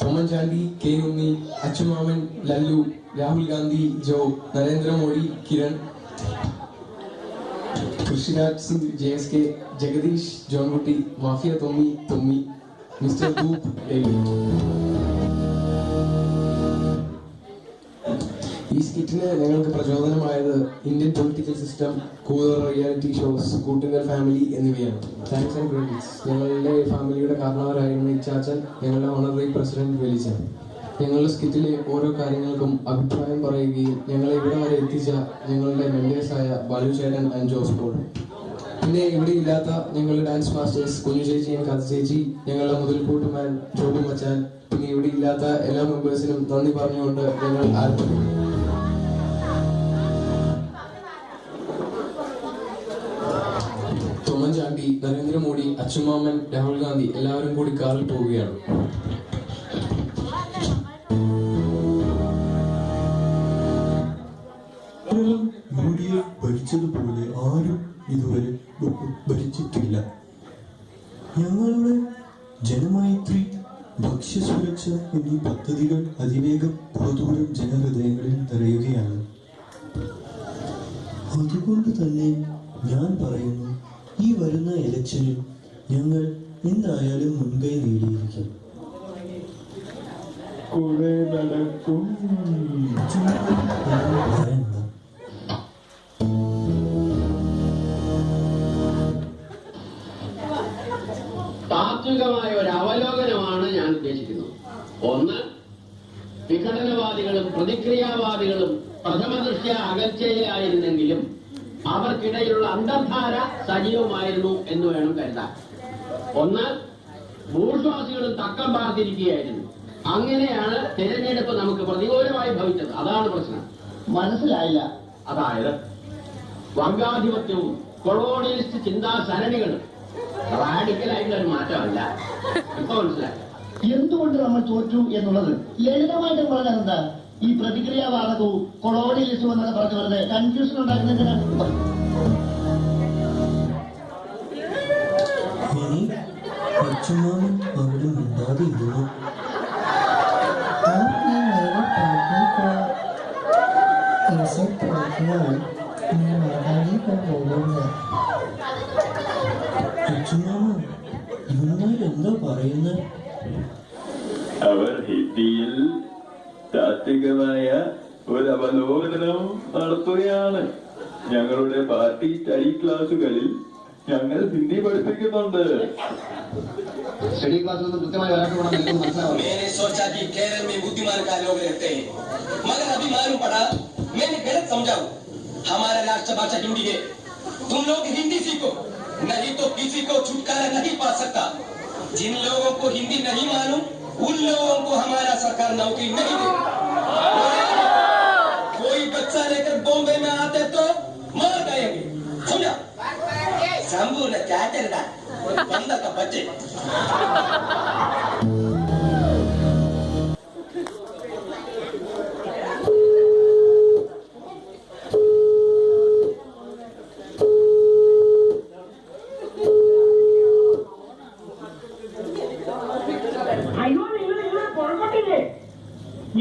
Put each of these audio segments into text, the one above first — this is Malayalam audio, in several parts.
Thoman Chandi, K. Unni, Achumaman, Lallu, Rahul Gandhi, Joe, Narendra Modi, Kiran, Krishnaraj Singh, JSK, Jagadish, John Gutti, Mafia Tommy, Mr. Dhoop, ഈ സ്കിറ്റിന് ഞങ്ങൾക്ക് പ്രചോദനമായത് Indian political system, cooler reality shows, കൂട്ടുകാർ ഫാമിലി എന്നിവയാണ്. Thanks and credits. ഞങ്ങളുടെ ഫാമിലിയുടെ കാരണവരായിരുന്ന ഇച്ചാച്ചൻ, ഞങ്ങളുടെ ഓണററി പ്രസിഡന്റ് വെലിച്ചൻ. ഞങ്ങളുടെ സ്കിറ്റിലെ ഓരോ കാര്യങ്ങൾക്കും അഭിപ്രായം പറയുകയും ഞങ്ങളെ ഇവിടെ വരെ എത്തിച്ച ഞങ്ങളുടെ മെന്റേഴ്സായ ബാലു ചേട്ടൻ ആൻഡ് ജോസ് പോൾ. പിന്നെ ഇവിടെ ഇല്ലാത്ത ഞങ്ങളുടെ ഡാൻസ് മാസ്റ്റേഴ്സ് കുഞ്ഞു ചേച്ചി ആൻഡ് കഥ ചേച്ചി, ഞങ്ങളുടെ മുതൽക്കൂട്ടുമാൻ ജോബി മച്ചാൻ, പിന്നെ ഇവിടെ ഇല്ലാത്ത എല്ലാ മെമ്പേഴ്സിനും നന്ദി പറഞ്ഞുകൊണ്ട് ഞങ്ങൾ ആരംഭിക്കും. തോമൻ ചാണ്ടി, നരേന്ദ്രമോദി, അച്ചുമാമൻ, രാഹുൽ ഗാന്ധി എല്ലാവരും കൂടി കാറിൽ പോവുകയാണ്. മോഡിയെ ഭരിച്ചതുപോലെ ആരും ഇതുവരെ ഭരിച്ചിട്ടില്ല. ഞങ്ങളുടെ ജനമൈത്രി, ഭക്ഷ്യസുരക്ഷ എന്നീ പദ്ധതികൾ അതിവേഗം ബഹുദൂരം ജനഹൃദയങ്ങളിൽ നിറയുകയാണ്. അതുകൊണ്ട് തന്നെ ഞാൻ പറയുന്നു, ഈ വരുന്ന ഇലക്ഷനിൽ ഞങ്ങൾ എന്തായാലും മുൻകൈ നേടിയിരിക്കും. കൂടെ നടക്കും. താത്വികമായ ഒരു അവലോകനമാണ് ഞാൻ ഉദ്ദേശിക്കുന്നത്. ഒന്ന്, വിഘടനവാദികളും പ്രതിക്രിയാവാദികളും പ്രഥമ ദൃഷ്ട്യാ അകൽച്ചയിലായിരുന്നെങ്കിലും അവർക്കിടയിലുള്ള അന്തർധാര സജീവമായിരുന്നു എന്ന് വേണം കരുതാൻ. ഒന്ന്, ബൂർഷ്വാസികളും തക്കം പാർത്തിരിക്കുകയായിരുന്നു. അങ്ങനെയാണ് തെരഞ്ഞെടുപ്പ് നമുക്ക് പ്രതികൂലമായി ഭവിച്ചത്. അതാണ് പ്രശ്നം. മനസ്സിലായില്ല. അതായത് വർഗാധിപത്യവും കൊളോണിയലിസ്റ്റ് ചിന്താസരണികളും റാഡിക്കലായിട്ടുള്ള ഒരു മാറ്റമല്ല. ഇപ്പൊ മനസ്സിലായി എന്തുകൊണ്ട് നമ്മൾ തോറ്റു എന്നുള്ളത്. ലളിതമായിട്ട് പറഞ്ഞാൽ എന്താ, ഈ പ്രതിക്രിയാവാദവും കൊളോണിയലിസവും എന്നൊക്കെ പറഞ്ഞു വരുന്നത് കൺഫ്യൂഷൻ ഉണ്ടാക്കുന്നതിനാണ്. അവിടെ മിണ്ടാതെ ഇരുന്നു. എന്താ പറയുന്നത്? അവർ ഹിന്ദിയിൽ താത്വികമായ ഒരു അവലോകനം നടത്തുകയാണ്. ഞങ്ങളുടെ പാർട്ടി സ്റ്റഡി ക്ലാസുകളിൽ ഞങ്ങൾ ഹിന്ദി പഠിപ്പിക്കുന്നുണ്ട്. സ്റ്റഡി ക്ലാസ്സിൽ കൃത്യമായി മനസ്സിലാവും. हमारा राष्ट्रभाषा हिंदी है. तुम लोग हिंदी सीखो, नहीं तो किसी को छुटकारा नहीं पा सकता. जिन लोगों को हिंदी नहीं मालूम, उन लोगों को हमारा सरकार नौकरी नहीं देगी. कोई बच्चा लेकर बॉम्बे में आते तो मर गएंगे, समझा? संपूर्ण क्या चल रहा है? बंदा का बच्चे.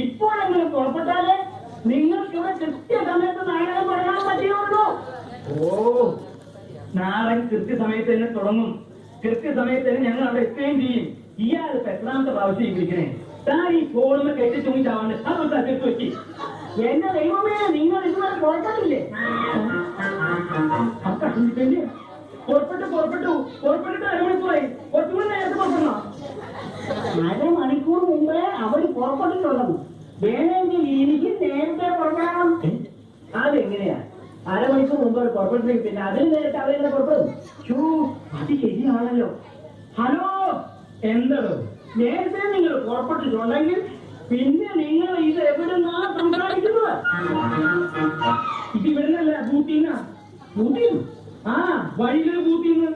ഇപ്പോഴെങ്കിലും പുറപ്പെട്ടാലേ നിങ്ങൾക്ക് ഇവിടെ കൃത്യസമയത്ത് നാടകം പറയാൻ പറ്റുകയുള്ളൂ. നാളെ കൃത്യസമയത്ത് തന്നെ തുടങ്ങും. കൃത്യസമയത്ത് തന്നെ ഞങ്ങൾ അവിടെ എത്തുകയും ചെയ്യും. ഇയാൾക്ക് എത്രാമത്തെ പ്രാവശ്യം വിളിക്കണേ? താൻ ഈ ഫോണിൽ കെട്ടി ചൂങ്ങിച്ചാവാണ്ട് അതൊക്കെ തീർത്ത് വെക്കി. എന്റെ ദൈവമേ, നിങ്ങൾ ഇതുവരെ പുറപ്പെട്ടില്ലേ? പുറപ്പെട്ടിട്ട് അരമണിക്കൂറായി. കുറച്ചുകൂടി നേരത്തെ പുറപ്പെടണം. അരമണിക്കൂർ മുമ്പേ അവർ പുറപ്പെട്ടിട്ടുള്ളത്. വേണമെങ്കിൽ എനിക്ക് നേരത്തെ പുറപ്പെടണം. അതെങ്ങനെയാ? അരമണിക്കൂർ മുമ്പ് പുറപ്പെട്ടില്ലെങ്കിൽ പിന്നെ അതിന് നേരത്തെ അവരെങ്ങനെ പുറപ്പെടും? അത് ശരിയാണല്ലോ. ഹലോ, എന്താണോ നേരത്തെ നിങ്ങൾ പുറപ്പെട്ടിട്ടുണ്ടെങ്കിൽ പിന്നെ നിങ്ങൾ ഇത് എവിടുന്നാ സംസാരിക്കുന്നത്? ഇത് ഇവിടുന്നല്ല, ബൂത്തിന്നാ. ബൂത്തിന്ന്? ആ, വഴിയിലൊരു ബൂത്തിന്ന്.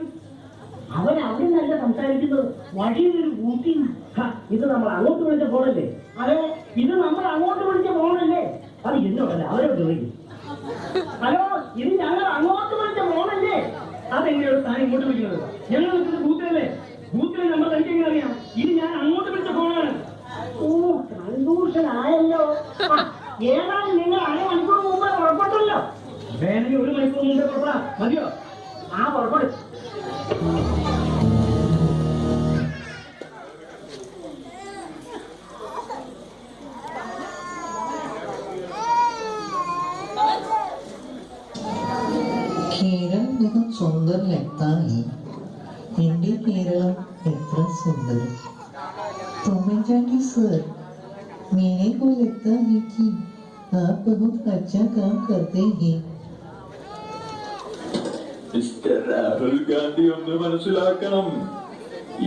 അവരവിടെ നല്ല സംസാരിക്കുന്നത്. വഴിയിലൊരു ബൂത്തിന്ന്. ഇത് നമ്മൾ അങ്ങോട്ട് വിളിച്ച ഫോണല്ലേ? അതെ, ഇത് നമ്മൾ അങ്ങോട്ട് വിളിച്ച ഫോണല്ലേ? അത് എന്നോടല്ല, അവരോട് ചോദിക്കും. ഹലോ, ഇത് ഞങ്ങൾ അങ്ങോട്ട് വിളിച്ച ഫോണല്ലേ? അതെങ്ങനെയാണ് താൻ ഇങ്ങോട്ട് വിളിക്കുന്നത്? ഞങ്ങൾ വിളിച്ചത് ബൂത്തിലല്ലേ? ബൂത്തിലെ നമ്പർ തനിക്ക് എങ്ങനെ അറിയാം? ഇത് ഞാൻ അങ്ങോട്ട് വിളിച്ച ഫോണാണ്. നീണ്ട പുറപ്പെടാം. മതിയോ? ആ പുറപ്പെടും. കേരളം बहुत सुंदर लगता है എന്റെ കേരളം എത്ര സുന്ദരം തോമൻചാണ്ടി सर मेरे को लगता है कि आप बहुत अच्छा काम करते हैं മിസ്റ്റർ രാഹുൽ ഗാന്ധി ഒന്ന് മനസ്സിലാക്കണം,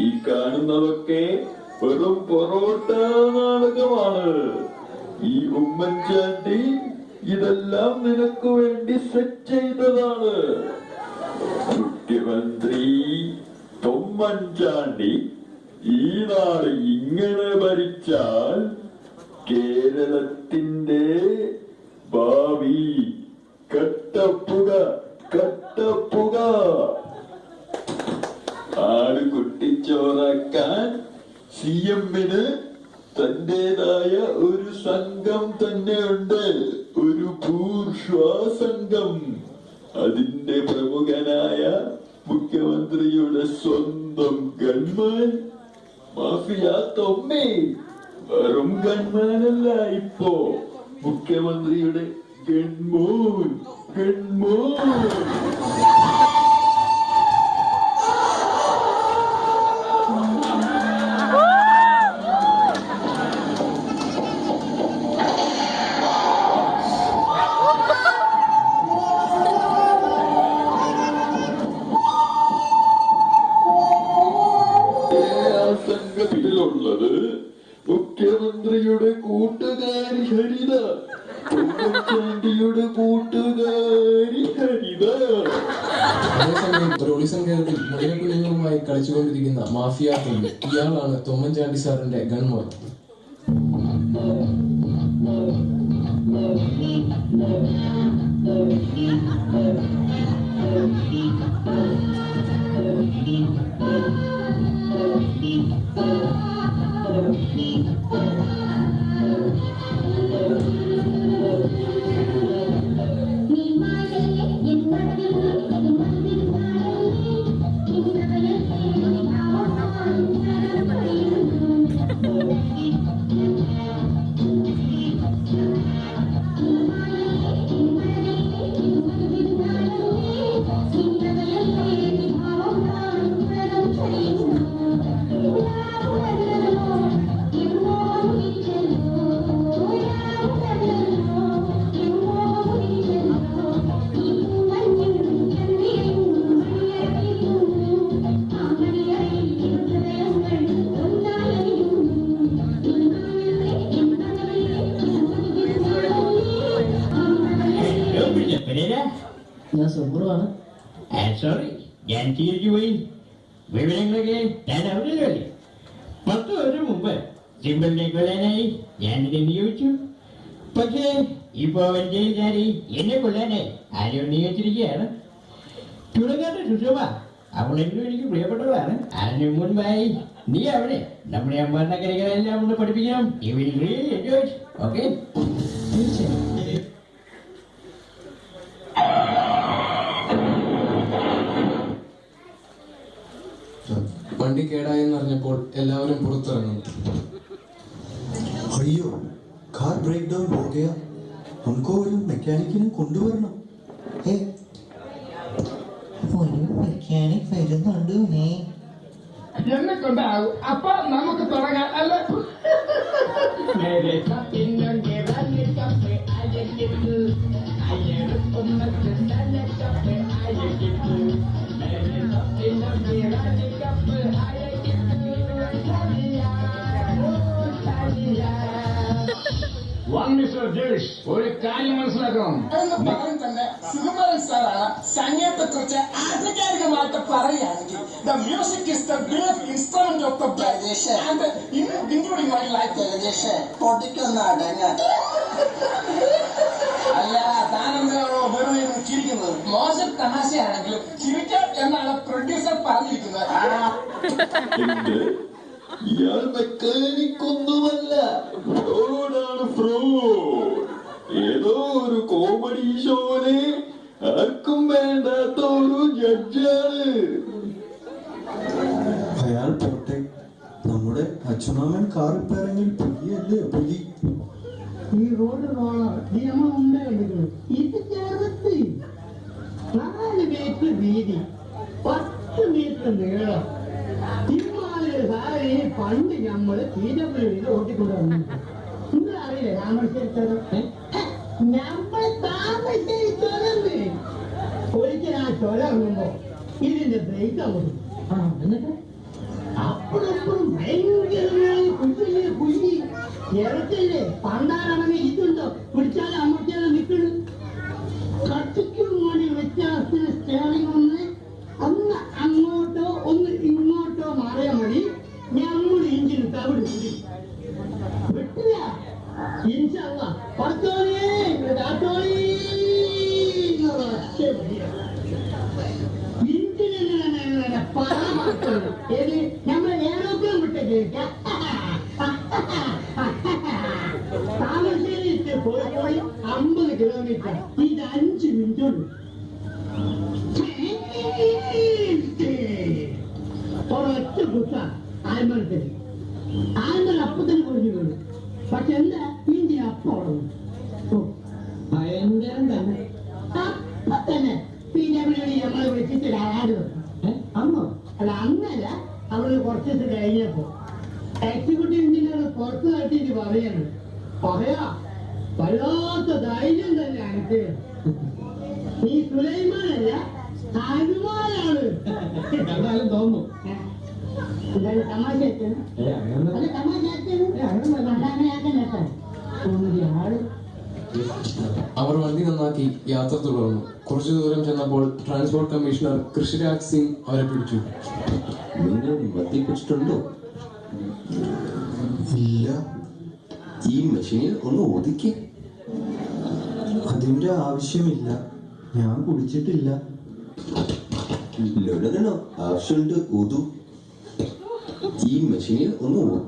ഈ കാണുന്നതൊക്കെ വെറും പൊറോട്ട നാടകമാണ്. ഈ ഉമ്മൻചാണ്ടി ഇതെല്ലാം നിനക്ക് വേണ്ടി സെറ്റ് ചെയ്തതാണ്. മുഖ്യമന്ത്രി ഉമ്മൻചാണ്ടി ഈ നാട് ഇങ്ങനെ ഭരിച്ചാൽ കേരളത്തിന്റെ ഭാവി കട്ടപ്പുക കട്ടപ്പുക. ആട് കുട്ടിച്ചോറാക്കാൻ CM-ന് തന്റേതായ ഒരു സംഘം തന്നെയുണ്ട്, ഒരു ബൂർഷ്വാ സംഘം. അതിന്റെ പ്രമുഖനായ മുഖ്യമന്ത്രിയുടെ സ്വന്തം ഗൺമാൻ മാഫിയ തൊമ്മി. വെറും ഗൺമാനല്ല, ഇപ്പോ മുഖ്യമന്ത്രിയുടെ ഗൺമോൻ ഗൺമോൻ. സംഘത്തിലുള്ളത് മുഖ്യമന്ത്രിയുടെ കൂട്ടുകാരി ഹരിത, ഉമ്മൻചാണ്ടിയുടെ കൂട്ടുകാരി ഹരിത. അതേസമയം ടൂറിസം കേരളത്തിൽ മുടിയക്കുഞ്ഞുങ്ങളുമായി കളിച്ചുകൊണ്ടിരിക്കുന്ന മാഫിയ തൊമ്മി, ഇയാളാണ് തൊമ്മൻചാണ്ടി സാറിന്റെ ഗൺമോൻ. ഞാൻ സുബ്രുവാണ്. സോറി, ഞാൻ തിരിച്ചു പോയി. വിവരങ്ങളൊക്കെ ഞാൻ അറിഞ്ഞതല്ലേ. 10 വർഷം മുമ്പ് സിമ്പിളിനെ കൊല്ലാനായി ഞാനിത് നിയോഗിച്ചു. പക്ഷേ ഇപ്പൊ അവൻ ജയിലായി എന്നെ കൊല്ലാനായി ആരോ നിയോഗിച്ചിരിക്കുകയാണ്. തുടങ്ങാത്ത സുഷമ, അവളെങ്കിലും എനിക്ക് പ്രിയപ്പെട്ടവളാണ്. അതിന് മുൻപായി നീ അവനെ നമ്മുടെ അമ്മ കരകളെല്ലാം ഒന്ന് പഠിപ്പിക്കണം. You will really enjoy. Okay, തീർച്ചയായും. വണ്ടി കേടായെന്ന് അറിഞ്ഞപ്പോൾ എല്ലാവരും പുറത്തിറങ്ങുന്നു. അയ്യോ, കാർ ബ്രേക്ക് ഡൗൺ ഹോ ഗയാ, हमको ഒരു മെക്കാനിക്കിനെ കൊണ്ടുവരണം. ഒരു മെക്കാനിക് വരുന്നുണ്ട്. എന്നെ കൊണ്ടാവും. അപ്പൊ നമുക്ക് തുടങ്ങാം അല്ലേ? ഒരു കാര്യം മനസ്സിലാക്കണം എന്ന് പറയാൻ തന്നെ സുകുമാരൻ സാറാണ് സംഗീതത്തെക്കുറിച്ച് ആധികാരികമായിട്ട് പറയുകയാണെങ്കിൽ the music is the brief instrument of the and including my life. പൊട്ടിക്കൊന്ന അടങ്ങ അല്ല, താനെന്തോ വെറുതെ ചിരിക്കുന്നത്. മോശം തമാശയാണെങ്കിലും ചിരിക്കാം എന്നാണ് പ്രൊഡ്യൂസർ പറഞ്ഞിരിക്കുന്നത്. ഇയാൾ മെക്കാനിക്കൊന്നുമല്ല, ഫ്രോഡാണ്, ഫ്രോഡ്. ഏതോ ഒരു കോമഡി ഷോയില് ആർക്കും വേണ്ടാത്ത ഒരു ജഡ്ജാണ്. അയാൾ പോട്ടെ, നമ്മുടെ അച്ഛനാമൻ കാർ റിപ്പയറിംഗിൽ പുലിയല്ലേ പുലി. ഈ റോഡ് റോളർ നിയമം ഉണ്ടായിരുന്നു. ഇത് ചെറുത്ത് 4 മീറ്റർ വീതി, 10 മീറ്റർ നീളം. ഇമാതിരി സാരി പണ്ട് നമ്മള് തീരപ്പുഴയിൽ ഓട്ടിക്കൊണ്ടുവന്നു. നിങ്ങൾ അറിയില്ലേ രാമേശ്വരത്തോളം നമ്മൾ താമസിച്ചോളന്ന്. ഒരിക്കൽ ആ ചുരം ഇറങ്ങുമ്പോ ഇതിന്റെ ബ്രേക്ക് ആവും. എന്നിട്ട് അപ്പോഴെപ്പോഴും ഭയങ്കരമായി കുഞ്ഞി ഇറക്കല്ലേ. പണ്ടാറാണെങ്കിൽ ഇതുണ്ടോ പിടിച്ചാൽ അമ്മച്ചാലും നിൽക്കണ്. കത്തിക്കും വേണ്ടി വ്യത്യാസത്തിന് സ്റ്റേറിംഗ് ഒന്ന് അങ്ങോട്ടോ ഒന്ന് ഇങ്ങോട്ടോ മാറിയാൽ മതി. നമ്മൾ ഇഞ്ചിന് തവിട് വിട്ടില്ല. ഇൻഷാ പത്തോളി കാത്തോളി ഇഞ്ചിനെ പണം ഏത് നമ്മൾ ഏറോപ്ലെയിൻ വിട്ടേക്ക് താമരശ്ശേരി കോഴിക്കോട് 50 കിലോമീറ്റർ. ഇത് 5 മിനിറ്റ് ഉണ്ട്. ഒരൊറ്റ കുത്ത ആൽമരത്തിന് അപ്പത്തിന് കുഴിഞ്ഞു വീണു. പക്ഷെ എന്താ ഇന്ത്യ അപ്പം ഭയങ്കരം തന്നെ. അപ്പൊ തന്നെ പിന്നെ നമ്മളെ വിളിച്ചിട്ട് ആട് അന്നോ അല്ല അന്നല്ല, അവള് കുറച്ച് ദിവസം കഴിഞ്ഞപ്പോ എക്സിക്യൂട്ടീവ് എഞ്ചിനീയർ പുറത്ത് തട്ടിട്ട് പറയാ വല്ലാത്ത ധൈര്യം തന്നെ എനിക്ക്. നീ സുലൈമാനല്ല ഹനുമാനാണ് എന്തായാലും തോന്നുന്നു. എന്തായാലും തമാശ അവർ വണ്ടി നന്നാക്കി യാത്ര തുടർന്നു. കുറച്ചു ദൂരം ചെന്നപ്പോൾ ട്രാൻസ്പോർട്ട് കമ്മീഷണർ കൃഷിരാജ് സിംഗ് അവരെ പിടിച്ചു. നിങ്ങൾ മദ്യപിച്ചിട്ടുണ്ടോ? ഇല്ല. ഈ മെഷീനിൽ ഒന്ന് ഒതുക്കി. അതിന്റെ ആവശ്യമില്ല, ഞാൻ കുടിച്ചിട്ടില്ല. ലളിതനോ ആവശ്യമുണ്ട് ഒതു. ഈ മെഷീനിൽ ഒന്ന്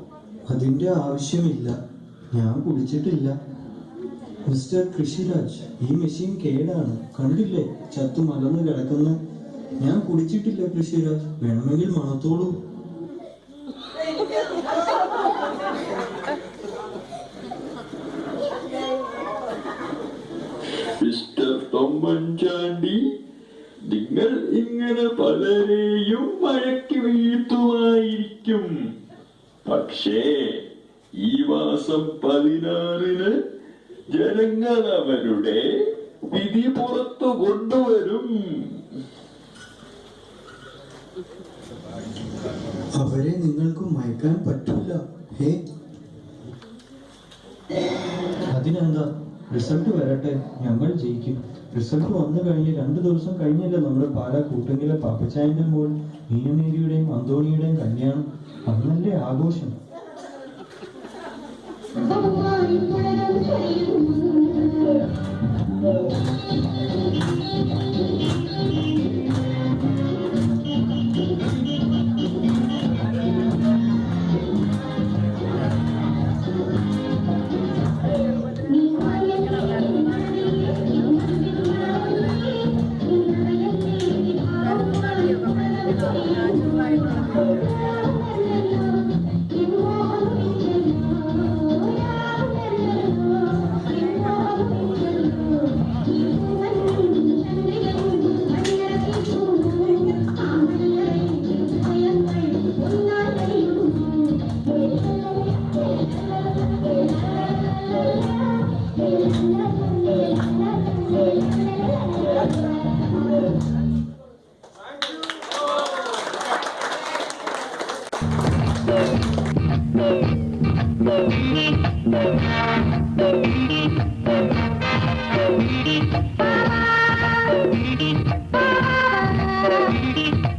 അതിന്റെ ആവശ്യമില്ല, ഞാൻ കുടിച്ചിട്ടില്ല. മിസ്റ്റർ കൃഷിരാജ്, ഈ മെഷീൻ കേടാണ്, കണ്ടില്ലേ ചത്തു മലർന്ന് കിടക്കുന്ന. ഞാൻ കുടിച്ചിട്ടില്ല കൃഷിരാജ്, വേണമെങ്കിൽ മണത്തോളൂ. മിസ്റ്റർ തൊമ്മൻചാണ്ടി, നിങ്ങൾ ഇങ്ങനെ പലരെയും മഴയ്ക്ക് വീഴ്ത്തുമായിരിക്കും. പക്ഷേ ഈ മാസം 16-ന് ജനങ്ങൾ അവരുടെ വിധി പുറത്തു കൊണ്ടുവരും. അവരെ നിങ്ങൾക്ക് മയക്കാൻ പറ്റില്ല. ഹേ, അതിനെന്താ, റിസൾട്ട് വരട്ടെ, ഞങ്ങൾ ജയിക്കും. റിസൾട്ട് വന്നു കഴിഞ്ഞ് 2 ദിവസം കഴിഞ്ഞല്ലേ നമ്മുടെ പാലാ കൂട്ടുങ്ങിലെ പാപ്പച്ചായന്റെ മോൾ മീനമേരിയുടെയും അന്തോണിയുടെയും കല്യാണം. അന്നല്ലേ ആഘോഷം. Thank you.